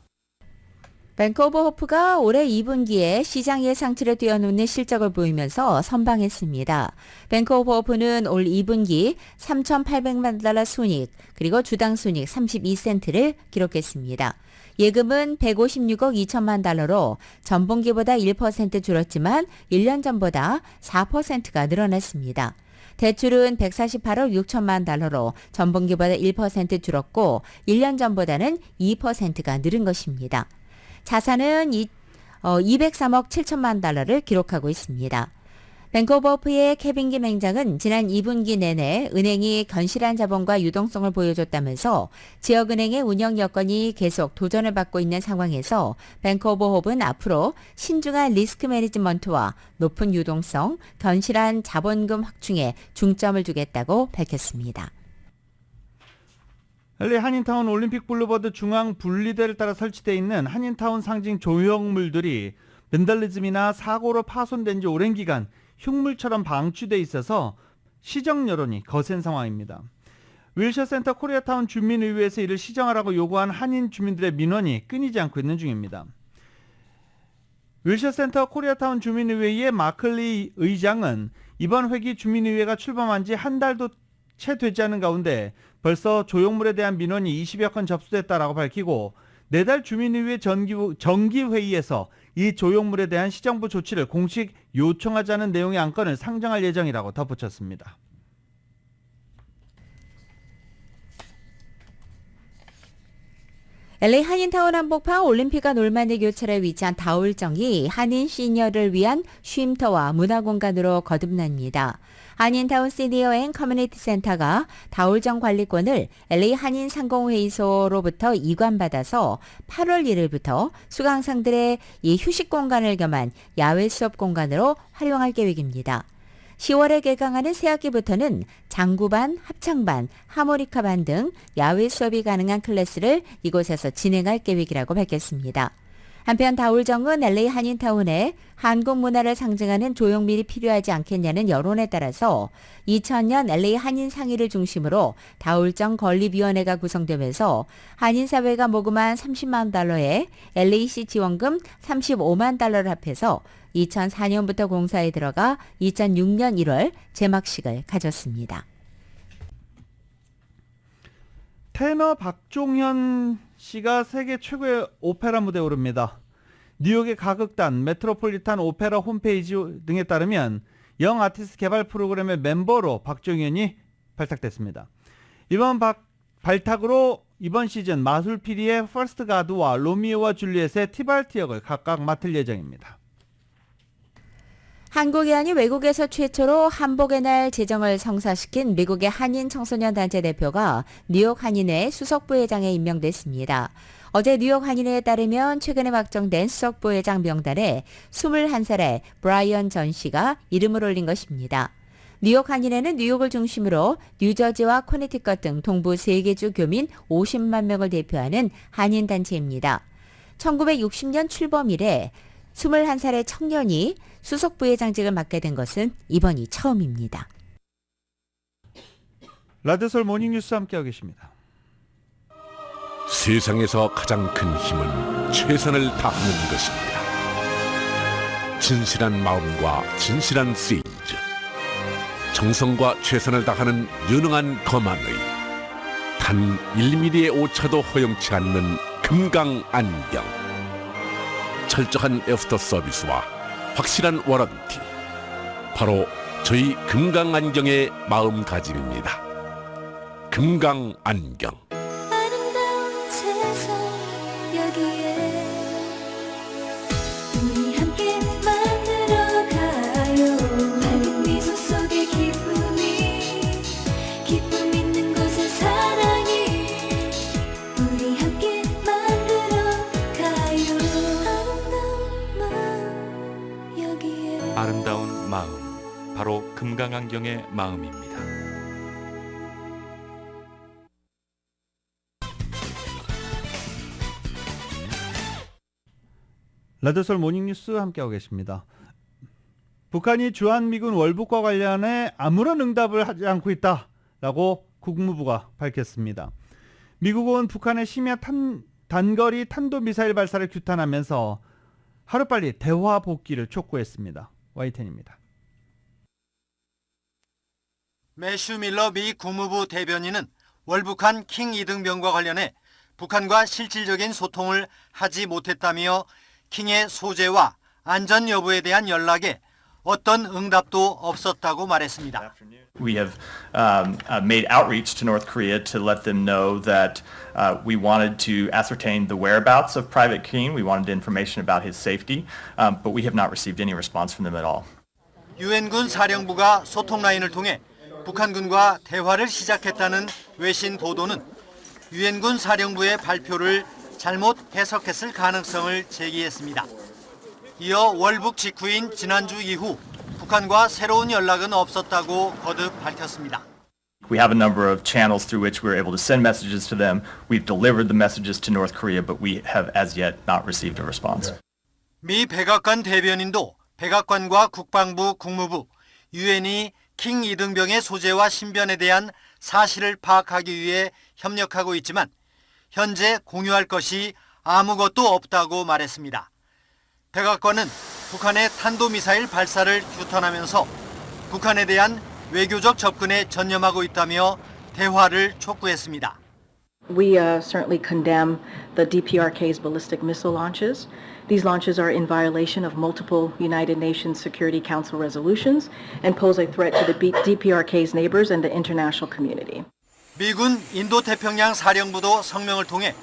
뱅크 오브 호프가 올해 2분기에 시장 예상치를 뛰어넘는 실적을 보이면서 선방했습니다. 뱅크 오브 호프는 올 2분기 $3,800만 순이익 그리고 주당 순이익 32센트를 기록했습니다. 예금은 $156억 2천만 달러로 전분기보다 1% 줄었지만 1년 전보다 4%가 늘어났습니다. 대출은 $148억 6천만 달러로 전분기보다 1% 줄었고 1년 전보다는 2%가 늘은 것입니다. 자산은 203억 7천만 달러를 기록하고 있습니다. 뱅크 오브 호프의 케빈 김 행장은 지난 2분기 내내 은행이 견실한 자본과 유동성을 보여줬다면서 지역은행의 운영 여건이 계속 도전을 받고 있는 상황에서 뱅크 오브 호프는 앞으로 신중한 리스크 매니지먼트와 높은 유동성, 견실한 자본금 확충에 중점을 두겠다고 밝혔습니다. LA 한인타운 올림픽 블루버드 중앙 분리대를 따라 설치되어 있는 한인타운 상징 조형물들이 벤달리즘이나 사고로 파손된 지 오랜 기간 흉물처럼 방치돼 있어서 시정 여론이 거센 상황입니다. 윌셔센터 코리아타운 주민의회에서 이를 시정하라고 요구한 한인 주민들의 민원이 끊이지 않고 있는 중입니다. 윌셔센터 코리아타운 주민의회의 마클리 의장은 이번 회기 주민의회가 출범한 지 한 달도 채 되지 않은 가운데 벌써 조형물에 대한 민원이 20여 건 접수됐다라고 밝히고 내달 주민의회 정기회의에서 이 조형물에 대한 시정부 조치를 공식 요청하자는 내용의 안건을 상정할 예정이라고 덧붙였습니다. LA 한인타운 한복판 올림픽과 놀만리 교차로에 위치한 다울정이 한인 시니어를 위한 쉼터와 문화공간으로 거듭납니다. 한인타운 시니어 앤 커뮤니티 센터가 다울정 관리권을 LA 한인 상공회의소로부터 이관받아서 8월 1일부터 수강생들의 이 휴식 공간을 겸한 야외 수업 공간으로 활용할 계획입니다. 10월에 개강하는 새학기부터는 장구반, 합창반, 하모니카반 등 야외 수업이 가능한 클래스를 이곳에서 진행할 계획이라고 밝혔습니다. 한편 다울정은 LA 한인타운에 한국 문화를 상징하는 조형물이 필요하지 않겠냐는 여론에 따라서 2000년 LA 한인상의를 중심으로 다울정 건립위원회가 구성되면서 한인사회가 모금한 $30만 달러에 LAC 지원금 $35만 달러를 합해서 2004년부터 공사에 들어가 2006년 1월 제막식을 가졌습니다. 테너 박종현 씨가 세계 최고의 오페라 무대에 오릅니다. 뉴욕의 가극단 메트로폴리탄 오페라 홈페이지 등에 따르면 영 아티스트 개발 프로그램의 멤버로 박종현이 발탁됐습니다. 이번 발탁으로 이번 시즌 마술피리의 퍼스트 가드와 로미오와 줄리엣의 티발티 역을 각각 맡을 예정입니다. 한국이 아닌 외국에서 최초로 한복의 날 제정을 성사시킨 미국의 한인 청소년 단체 대표가 뉴욕 한인회 수석부회장에 임명됐습니다. 어제 뉴욕 한인회에 따르면 최근에 확정된 수석부회장 명단에 21살의 브라이언 전 씨가 이름을 올린 것입니다. 뉴욕 한인회는 뉴욕을 중심으로 뉴저지와 코네티컷 등 동부 3개 교민 50만 명을 대표하는 한인 단체입니다. 1960년 출범 이래 21살의 청년이 수석부회장직을 맡게 된 것은 이번이 처음입니다. 라디오서울 모닝뉴스 함께하고 계십니다. 세상에서 가장 큰 힘은 최선을 다하는 것입니다. 진실한 마음과 진실한 세인즈, 정성과 최선을 다하는 유능한 검안의 단 1mm의 오차도 허용치 않는 금강안경, 철저한 애프터 서비스와 확실한 워런티, 바로 저희 금강안경의 마음가짐입니다. 금강안경. 아름다운 세상 여기에 우리 함께 만들어가요. 밝은 미소 속에 기쁨 있는 곳에 사랑이 우리 함께 만들어가요. 아름다운 마음 여기에. 아름다운 마음, 바로 금강안경의 마음입니다. 라디오서울 모닝뉴스 함께하고 계십니다. 북한이 주한미군 월북과 관련해 아무런 응답을 하지 않고 있다라고 국무부가 밝혔습니다. 미국은 북한의 심야 단거리 탄도미사일 발사를 규탄하면서 하루빨리 대화 복귀를 촉구했습니다. YTN입니다. 매슈 밀러 미 국무부 대변인은 월북한 킹 이등병과 관련해 북한과 실질적인 소통을 하지 못했다며 킹의 소재와 안전 여부에 대한 연락에 어떤 응답도 없었다고 말했습니다. We have made outreach to North Korea to let them know that we wanted to ascertain the whereabouts of Private King. We wanted information about his safety, but we have not received any response from them at all. 유엔군 사령부가 소통 라인을 통해 북한군과 대화를 시작했다는 외신 보도는 유엔군 사령부의 발표를 잘못 해석했을 가능성을 제기했습니다. 이어 월북 직후인 지난주 이후 북한과 새로운 연락은 없었다고 거듭 밝혔습니다. We have a number of channels through which we're able to send messages to them. We've delivered the messages to North Korea, but we have as yet not received a response. 미 백악관 대변인도 백악관과 국방부, 국무부, 유엔이 킹 이등병의 소재와 신변에 대한 사실을 파악하기 위해 협력하고 있지만 현재 공유할 것이 아무것도 없다고 말했습니다. 백악관은 북한의 탄도미사일 발사를 규탄하면서 북한에 대한 외교적 접근에 전념하고 있다며 대화를 촉구했습니다. We certainly condemn the DPRK's ballistic missile launches. These launches are in violation of multiple United Nations Security Council resolutions and pose a threat to the DPRK's neighbors and the international community. 미군 인도태평양 사령부도 성명을 통해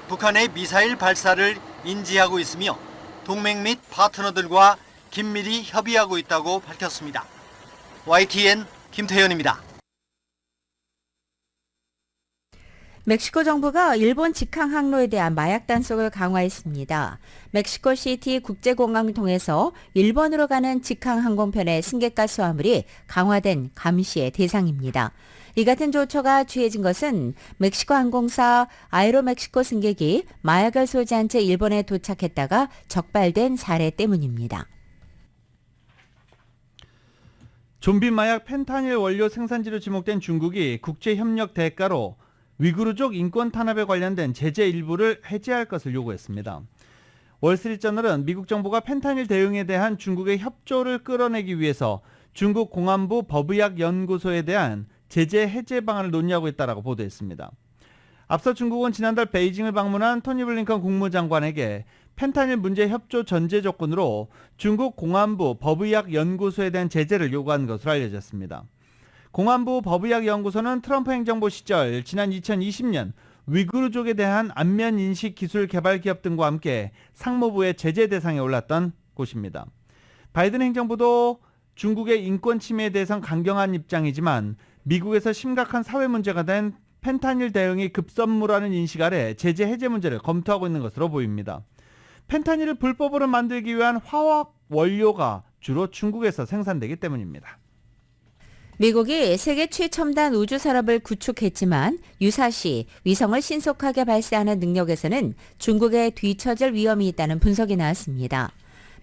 북한의 미사일 발사를 인지하고 있으며 동맹 및 파트너들과 긴밀히 협의하고 있다고 밝혔습니다. YTN 김태현입니다. 멕시코 정부가 일본 직항 항로에 대한 마약 단속을 강화했습니다. 멕시코시티 국제공항을 통해서 일본으로 가는 직항 항공편의 승객과 수화물이 강화된 감시의 대상입니다. 이 같은 조처가 취해진 것은 멕시코 항공사 아에로멕시코 승객이 마약을 소지한 채 일본에 도착했다가 적발된 사례 때문입니다. 좀비 마약 펜타닐 원료 생산지로 지목된 중국이 국제협력 대가로 위구르족 인권 탄압에 관련된 제재 일부를 해제할 것을 요구했습니다. 월스트리트저널은 미국 정부가 펜타닐 대응에 대한 중국의 협조를 끌어내기 위해서 중국 공안부 법의학연구소에 대한 제재 해제 방안을 논의하고 있다고 보도했습니다. 앞서 중국은 지난달 베이징을 방문한 토니 블링컨 국무장관에게 펜타닐 문제 협조 전제 조건으로 중국 공안부 법의학연구소에 대한 제재를 요구한 것으로 알려졌습니다. 공안부 법의학연구소는 트럼프 행정부 시절 지난 2020년 위구르족에 대한 안면 인식 기술 개발 기업 등과 함께 상무부의 제재 대상에 올랐던 곳입니다. 바이든 행정부도 중국의 인권 침해에 대해선 강경한 입장이지만 미국에서 심각한 사회 문제가 된 펜타닐 대응이 급선무라는 인식 아래 제재 해제 문제를 검토하고 있는 것으로 보입니다. 펜타닐을 불법으로 만들기 위한 화학 원료가 주로 중국에서 생산되기 때문입니다. 미국이 세계 최첨단 우주 산업을 구축했지만 유사시 위성을 신속하게 발사하는 능력에서는 중국에 뒤처질 위험이 있다는 분석이 나왔습니다.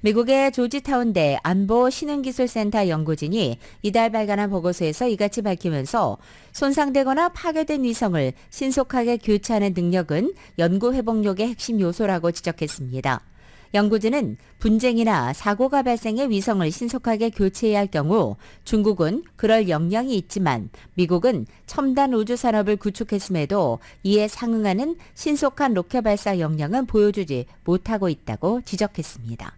미국의 조지타운대 안보신흥기술센터 연구진이 이달 발간한 보고서에서 이같이 밝히면서 손상되거나 파괴된 위성을 신속하게 교체하는 능력은 연구 회복력의 핵심 요소라고 지적했습니다. 연구진은 분쟁이나 사고가 발생해 위성을 신속하게 교체해야 할 경우 중국은 그럴 역량이 있지만 미국은 첨단 우주 산업을 구축했음에도 이에 상응하는 신속한 로켓 발사 역량은 보여주지 못하고 있다고 지적했습니다.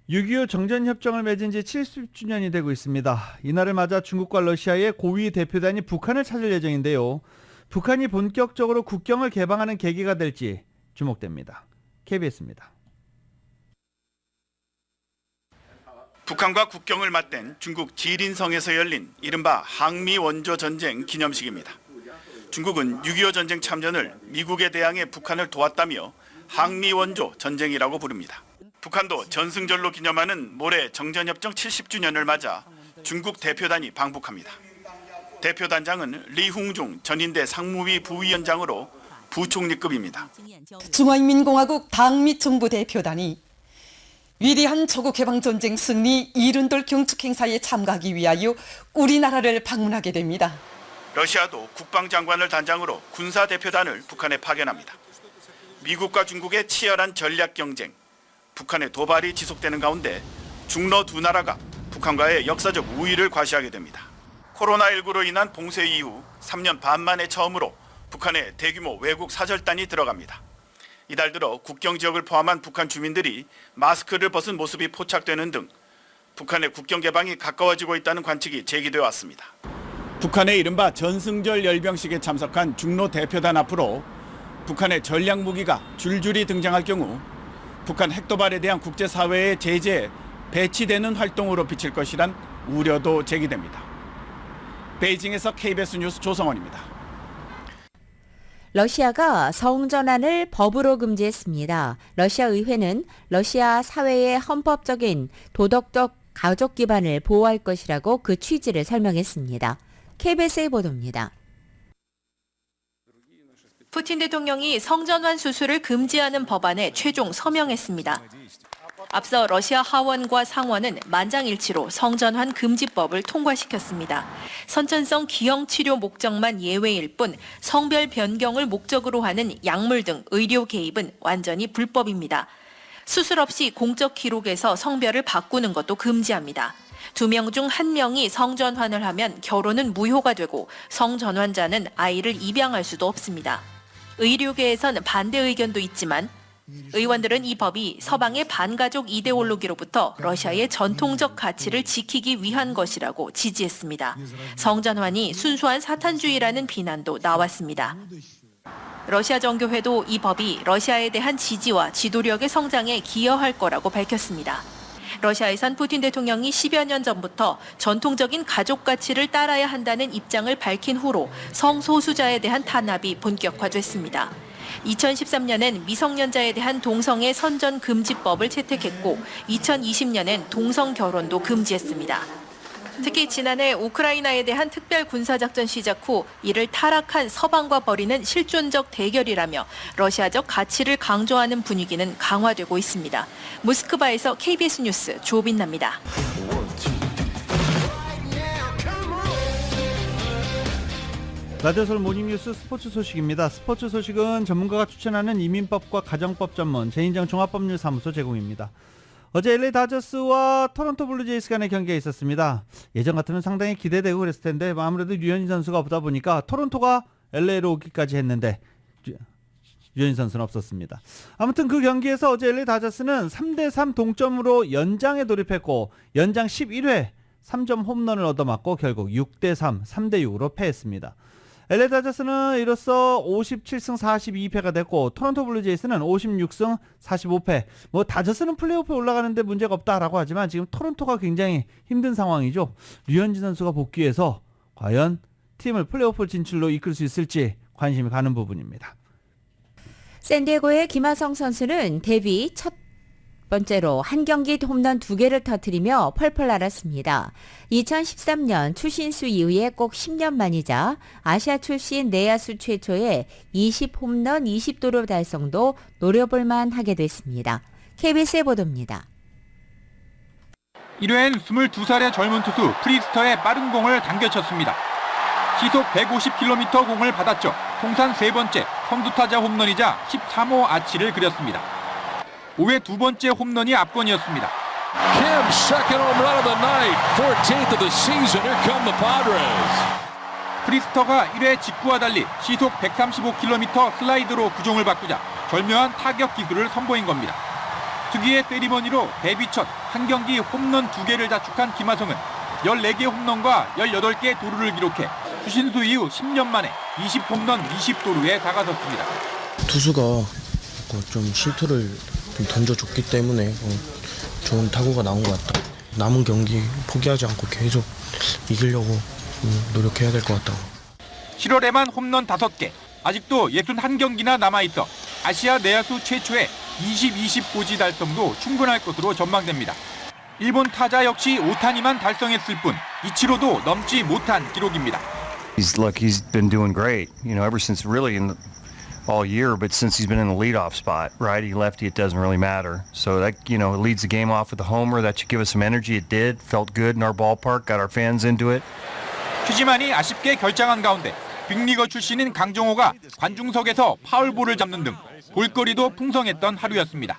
6.25 정전협정을 맺은 지 70주년이 되고 있습니다. 이날을 맞아 중국과 러시아의 고위 대표단이 북한을 찾을 예정인데요. 북한이 본격적으로 국경을 개방하는 계기가 될지 주목됩니다. KBS입니다. 북한과 국경을 맞댄 중국 지린성에서 열린 이른바 항미 원조 전쟁 기념식입니다. 중국은 6.25 전쟁 참전을 미국에 대항해 북한을 도왔다며 항미 원조 전쟁이라고 부릅니다. 북한도 전승절로 기념하는 모레 정전협정 70주년을 맞아 중국 대표단이 방북합니다. 대표단장은 리홍중 전인대 상무위 부위원장으로 부총리급입니다. 중화인민공화국 당미정부 대표단이 위대한 조국해방전쟁 승리 이른돌 경축행사에 참가하기 위하여 우리나라를 방문하게 됩니다. 러시아도 국방장관을 단장으로 군사대표단을 북한에 파견합니다. 미국과 중국의 치열한 전략 경쟁, 북한의 도발이 지속되는 가운데 중러 두 나라가 북한과의 역사적 우위를 과시하게 됩니다. 코로나19로 인한 봉쇄 이후 3년 반 만에 처음으로 북한에 대규모 외국 사절단이 들어갑니다. 이달 들어 국경 지역을 포함한 북한 주민들이 마스크를 벗은 모습이 포착되는 등 북한의 국경 개방이 가까워지고 있다는 관측이 제기되어 왔습니다. 북한의 이른바 전승절 열병식에 참석한 중로 대표단 앞으로 북한의 전략 무기가 줄줄이 등장할 경우 북한 핵도발에 대한 국제사회의 제재에 배치되는 활동으로 비칠 것이란 우려도 제기됩니다. 베이징에서 KBS 뉴스 조성원입니다. 러시아가 성전환을 법으로 금지했습니다. 러시아 의회는 러시아 사회의 헌법적인 도덕적 가족 기반을 보호할 것이라고 그 취지를 설명했습니다. KBS의 보도입니다. 푸틴 대통령이 성전환 수술을 금지하는 법안에 최종 서명했습니다. 앞서 러시아 하원과 상원은 만장일치로 성전환 금지법을 통과시켰습니다. 선천성 기형 치료 목적만 예외일 뿐 성별 변경을 목적으로 하는 약물 등 의료 개입은 완전히 불법입니다. 수술 없이 공적 기록에서 성별을 바꾸는 것도 금지합니다. 2명 중 1명이 성전환을 하면 결혼은 무효가 되고 성전환자는 아이를 입양할 수도 없습니다. 의료계에서는 반대 의견도 있지만 의원들은 이 법이 서방의 반가족 이데올로기로부터 러시아의 전통적 가치를 지키기 위한 것이라고 지지했습니다. 성전환이 순수한 사탄주의라는 비난도 나왔습니다. 러시아 정교회도 이 법이 러시아에 대한 지지와 지도력의 성장에 기여할 거라고 밝혔습니다. 러시아에선 푸틴 대통령이 10여 년 전부터 전통적인 가족 가치를 따라야 한다는 입장을 밝힌 후로 성소수자에 대한 탄압이 본격화됐습니다. 2013년엔 미성년자에 대한 동성애 선전 금지법을 채택했고 2020년엔 동성 결혼도 금지했습니다. 특히 지난해 우크라이나에 대한 특별 군사작전 시작 후 이를 타락한 서방과 벌이는 실존적 대결이라며 러시아적 가치를 강조하는 분위기는 강화되고 있습니다. 모스크바에서 KBS 뉴스 조빈나입니다. 라디오 서울 모닝뉴스 스포츠 소식입니다. 스포츠 소식은 전문가가 추천하는 이민법과 가정법 전문 제인정 종합법률사무소 제공입니다. 어제 LA 다저스와 토론토 블루제이스 간의 경기가 있었습니다. 예전 같으면 상당히 기대되고 그랬을 텐데 아무래도 류현진 선수가 없다 보니까 토론토가 LA로 오기까지 했는데 류현진 선수는 없었습니다. 아무튼 그 경기에서 어제 LA 다저스는 3대3 동점으로 연장에 돌입했고 연장 11회 3점 홈런을 얻어맞고 결국 6대3, 3대6으로 패했습니다. LA 다저스는 이로써 57승 42패가 됐고 토론토 블루제이스는 56승 45패. 뭐 다저스는 플레이오프에 올라가는데 문제가 없다라고 하지만 지금 토론토가 굉장히 힘든 상황이죠. 류현진 선수가 복귀해서 과연 팀을 플레이오프 진출로 이끌 수 있을지 관심이 가는 부분입니다. 샌디에고의 김하성 선수는 데뷔 첫 번째로 한 경기 홈런 2개를 터뜨리며 펄펄 날았습니다. 2013년 추신수 이후에 꼭 10년 만이자 아시아 출신 내야수 최초의 20홈런 20도루 달성도 노려볼만 하게 됐습니다. KBS의 보도입니다. 1회엔 22살의 젊은 투수 프리스터의 빠른 공을 당겨쳤습니다. 시속 150km 공을 받았죠. 통산 세 번째 선두타자 홈런이자 13호 아치를 그렸습니다. 5회 두 번째 홈런이 압권이었습니다. Kim's second home run of the night, 14th of the season. Here come the Padres. 크리스터가 1회 직구와 달리 시속 135km 슬라이드로 구종을 바꾸자 절묘한 타격 기술을 선보인 겁니다. 특유의 세리머니로 데뷔 첫 한 경기 홈런 2개를 자축한 김하성은 14개 홈런과 18개 도루를 기록해 추신수 이후 10년 만에 20홈런 20도루에 다가섰습니다. 투수가 좀 실투를 좀 던져줬기 때문에 좋은 타구가 나온 것 같다. 남은 경기 포기하지 않고 계속 이기려고 노력해야 될 것 같다고. 7월에만 홈런 5개, 아직도 61경기나 남아있어 아시아 내야수 최초의 20-20 고지 달성도 충분할 것으로 전망됩니다. 일본 타자 역시 오타니만 달성했을 뿐 이치로도 넘지 못한 기록입니다. He's been doing great, ever since really all year, but since he's been in the leadoff spot, righty, lefty, it doesn't really matter. So that, it leads the game off with a homer. That should give us some energy. It did. Felt good in our ballpark. Got our fans into it. 퀴즈만이 아쉽게 결장한 가운데 빅리거 출신인 강정호가 관중석에서 파울볼을 잡는 등 볼거리도 풍성했던 하루였습니다.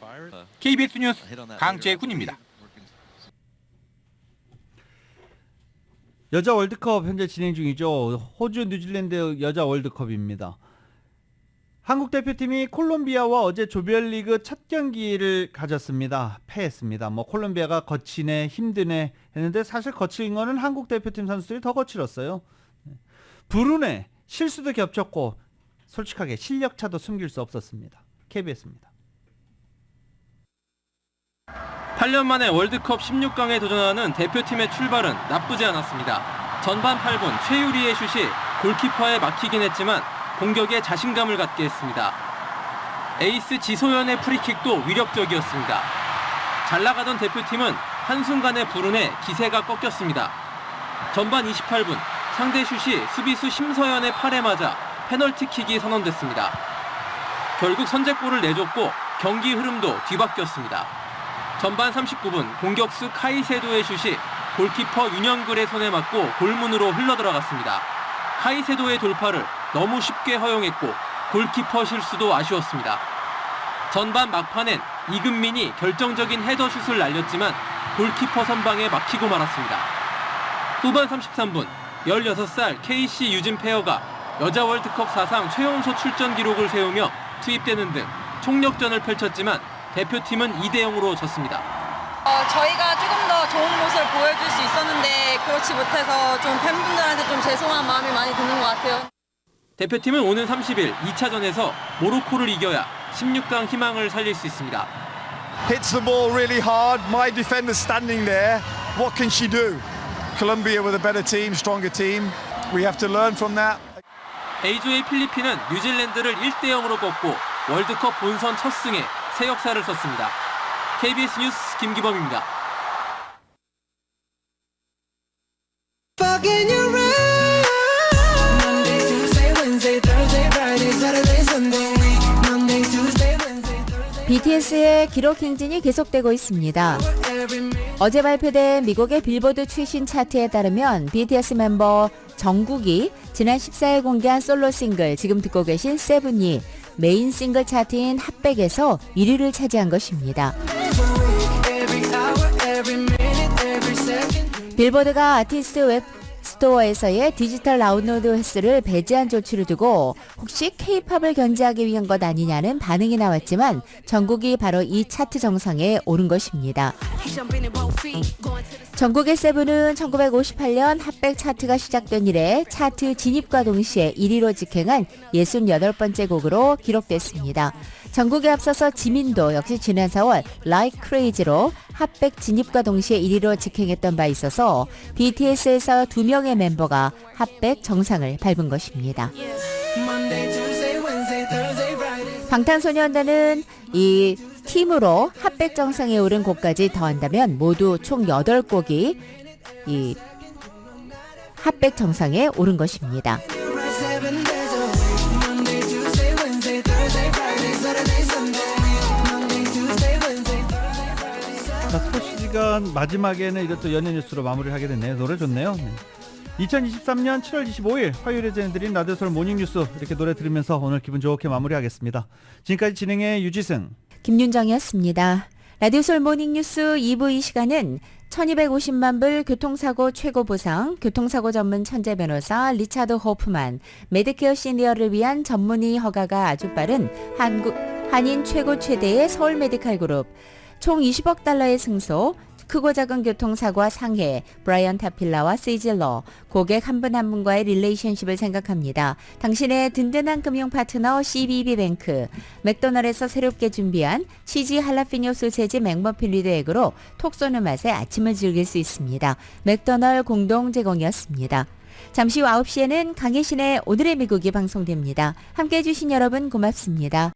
KBS 뉴스 강재훈입니다. 여자 월드컵 현재 진행 중이죠. 호주 뉴질랜드 여자 월드컵입니다. 한국 대표팀이 콜롬비아와 어제 조별리그 첫 경기를 가졌습니다. 패했습니다. 콜롬비아가 거치네 힘드네 했는데 사실 거친 거는 한국 대표팀 선수들이 더 거칠었어요. 불운에 실수도 겹쳤고 솔직하게 실력차도 숨길 수 없었습니다. KBS입니다. 8년 만에 월드컵 16강에 도전하는 대표팀의 출발은 나쁘지 않았습니다. 전반 8분 최유리의 슛이 골키퍼에 막히긴 했지만 공격에 자신감을 갖게 했습니다. 에이스 지소연의 프리킥도 위력적이었습니다. 잘 나가던 대표팀은 한순간의 불운에 기세가 꺾였습니다. 전반 28분 상대 슛이 수비수 심서연의 팔에 맞아 페널티킥이 선언됐습니다. 결국 선제골을 내줬고 경기 흐름도 뒤바뀌었습니다. 전반 39분 공격수 카이세도의 슛이 골키퍼 윤영글의 손에 맞고 골문으로 흘러들어갔습니다. 카이세도의 돌파를 너무 쉽게 허용했고 골키퍼 실수도 아쉬웠습니다. 전반 막판엔 이금민이 결정적인 헤더슛을 날렸지만 골키퍼 선방에 막히고 말았습니다. 후반 33분 16살 KC 유진 페어가 여자 월드컵 사상 최연소 출전 기록을 세우며 투입되는 등 총력전을 펼쳤지만 대표팀은 2대0으로 졌습니다. 저희가 조금 더 좋은 모습을 보여줄 수 있었는데 그렇지 못해서 좀 팬분들한테 좀 죄송한 마음이 많이 드는 것 같아요. 대표팀은 오는 30일 2차전에서 모로코를 이겨야 16강 희망을 살릴 수 있습니다. Hits the ball really hard. My defender's standing there. What can she do? Colombia with a better team, stronger team. We have to learn from that. A조의 필리핀은 뉴질랜드를 1대0으로 꺾고 월드컵 본선 첫 승에 새 역사를 썼습니다. KBS 뉴스 김기범입니다. BTS의 기록 행진이 계속되고 있습니다. 어제 발표된 미국의 빌보드 최신 차트에 따르면 BTS 멤버 정국이 지난 14일 공개한 솔로 싱글 지금 듣고 계신 세븐이 메인 싱글 차트인 핫백에서 1위를 차지한 것입니다. 빌보드가 아티스트 웹 스토어에서의 디지털 다운로드 횟수를 배제한 조치를 두고 혹시 K-팝을 견제하기 위한 것 아니냐는 반응이 나왔지만 정국이 바로 이 차트 정상에 오른 것입니다. 정국의 세븐은 1958년 핫백 차트가 시작된 이래 차트 진입과 동시에 1위로 직행한 68번째 곡으로 기록됐습니다. 정국에 앞서서 지민도 역시 지난 4월 Like Crazy로 핫백 진입과 동시에 1위로 직행했던 바 있어서 BTS에서 2명의 멤버가 핫백 정상을 밟은 것입니다. 방탄소년단은 이 팀으로 핫백 정상에 오른 곡까지 더한다면 모두 총 8곡이 이 핫백 정상에 오른 것입니다. 스포츠 시간 마지막에는 이것도 연예 뉴스로 마무리를 하게 됐네요. 노래 좋네요. 네. 2023년 7월 25일 화요일에 전해드린 라디오 서울 모닝뉴스 이렇게 노래 들으면서 오늘 기분 좋게 마무리하겠습니다. 지금까지 진행의 유지승, 김윤정이었습니다. 라디오 서울 모닝뉴스 2부 이 시간은 1250만 불 교통사고 최고 보상, 교통사고 전문 천재 변호사 리차드 호프만, 메디케어 시니어를 위한 전문의 허가가 아주 빠른 한인 최고 최대의 서울 메디칼 그룹, 총 20억 달러의 승소, 크고 작은 교통사고와 상해, 브라이언 타필라와 시즐러, 고객 한 분 한 분과의 릴레이션십을 생각합니다. 당신의 든든한 금융 파트너 CBB뱅크, 맥도날드에서 새롭게 준비한 치즈 할라피뇨 소세지 맥머핀 리드액으로 톡 쏘는 맛에 아침을 즐길 수 있습니다. 맥도날드 공동 제공이었습니다. 잠시 후 9시에는 강혜신의 오늘의 미국이 방송됩니다. 함께해 주신 여러분 고맙습니다.